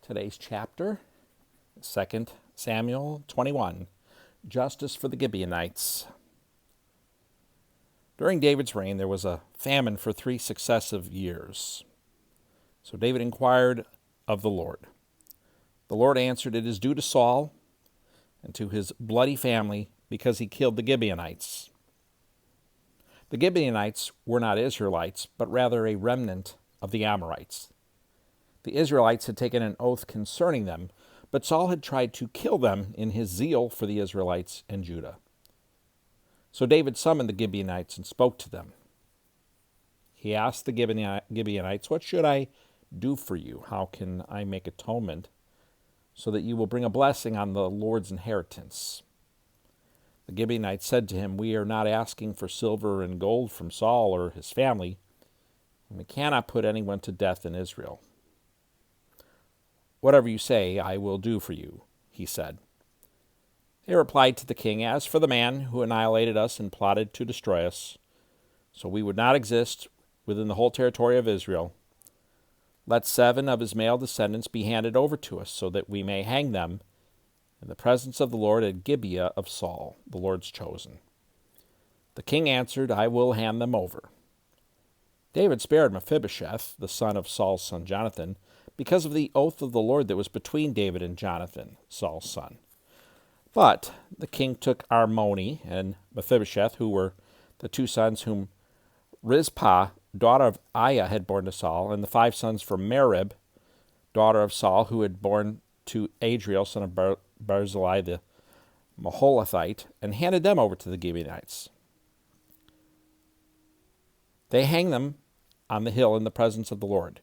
Today's chapter, 2 Samuel 21, Justice for the Gibeonites. During David's reign, there was a famine for 3 successive years. So David inquired of the Lord. The Lord answered, "It is due to Saul and to his bloody family because he killed the Gibeonites." The Gibeonites were not Israelites, but rather a remnant of the Amorites. The Israelites had taken an oath concerning them, but Saul had tried to kill them in his zeal for the Israelites and Judah. So David summoned the Gibeonites and spoke to them. He asked the Gibeonites, "What should I do for you? How can I make atonement so that you will bring a blessing on the Lord's inheritance?" The Gibeonites said to him, "We are not asking for silver and gold from Saul or his family, and we cannot put anyone to death in Israel." "Whatever you say, I will do for you," he said. They replied to the king, "As for the man who annihilated us and plotted to destroy us, so we would not exist within the whole territory of Israel, let 7 of his male descendants be handed over to us, so that we may hang them in the presence of the Lord at Gibeah of Saul, the Lord's chosen." The king answered, "I will hand them over." David spared Mephibosheth, the son of Saul's son Jonathan, because of the oath of the Lord that was between David and Jonathan, Saul's son. But the king took Armoni and Mephibosheth, who were the 2 sons whom Rizpah, daughter of Aiah, had borne to Saul, and the 5 sons from Merib, daughter of Saul, who had borne to Adriel, son of Barzillai the Maholathite, and handed them over to the Gibeonites. They hanged them on the hill in the presence of the Lord.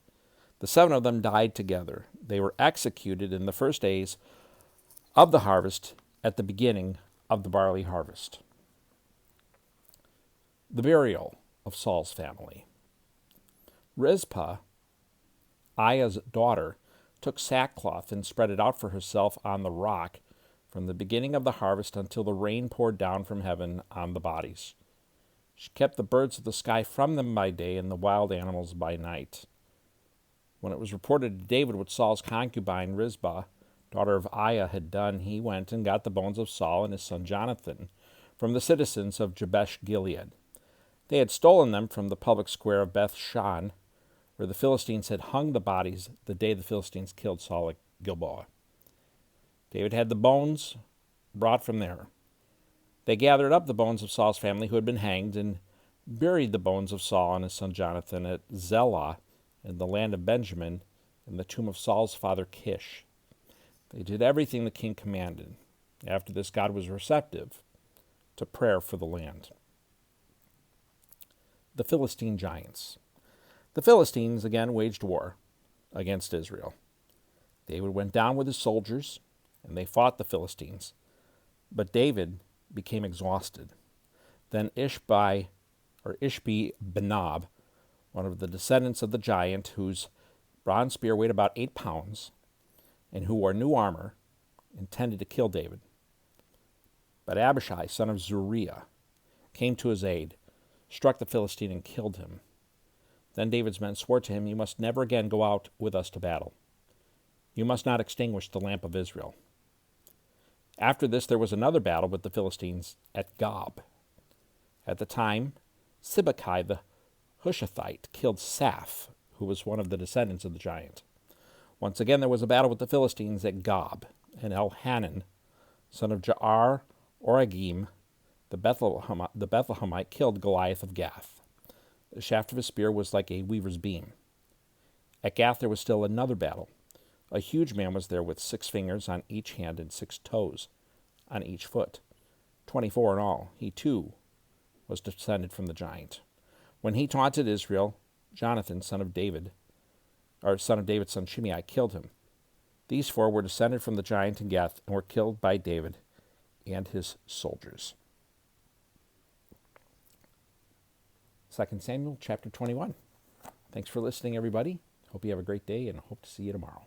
The 7 of them died together. They were executed in the first days of the harvest at the beginning of the barley harvest. The burial of Saul's family. Rizpah, Aiah's daughter, took sackcloth and spread it out for herself on the rock from the beginning of the harvest until the rain poured down from heaven on the bodies. She kept the birds of the sky from them by day and the wild animals by night. When it was reported to David what Saul's concubine Rizpah, daughter of Aiah, had done, he went and got the bones of Saul and his son Jonathan from the citizens of Jabesh Gilead. They had stolen them from the public square of Beth-shan, where the Philistines had hung the bodies the day the Philistines killed Saul at Gilboa. David had the bones brought from there. They gathered up the bones of Saul's family who had been hanged and buried the bones of Saul and his son Jonathan at Zelah in the land of Benjamin, in the tomb of Saul's father Kish. They did everything the king commanded. After this, God was receptive to prayer for the land. The Philistine giants. The Philistines again waged war against Israel. David went down with his soldiers, and they fought the Philistines. But David became exhausted. Then Ishbi Benob, one of the descendants of the giant, whose bronze spear weighed about 8 pounds, and who wore new armor, intended to kill David. But Abishai, son of Zeruiah, came to his aid, struck the Philistine, and killed him. Then David's men swore to him, "You must never again go out with us to battle. You must not extinguish the lamp of Israel." After this, there was another battle with the Philistines at Gob. At the time, Sibbecai the Hushathite killed Saph, who was one of the descendants of the giant. Once again, there was a battle with the Philistines at Gob, and Elhanan, son of Jaar Oragim, the Bethlehemite, killed Goliath of Gath. The shaft of his spear was like a weaver's beam. At Gath there was still another battle. A huge man was there with 6 fingers on each hand and 6 toes on each foot, 24 in all. He too was descended from the giant. When he taunted Israel, Jonathan, son of David's son Shimei, killed him. These 4 were descended from the giant in Gath and were killed by David and his soldiers. 2 Samuel chapter 21. Thanks for listening, everybody. Hope you have a great day, and hope to see you tomorrow.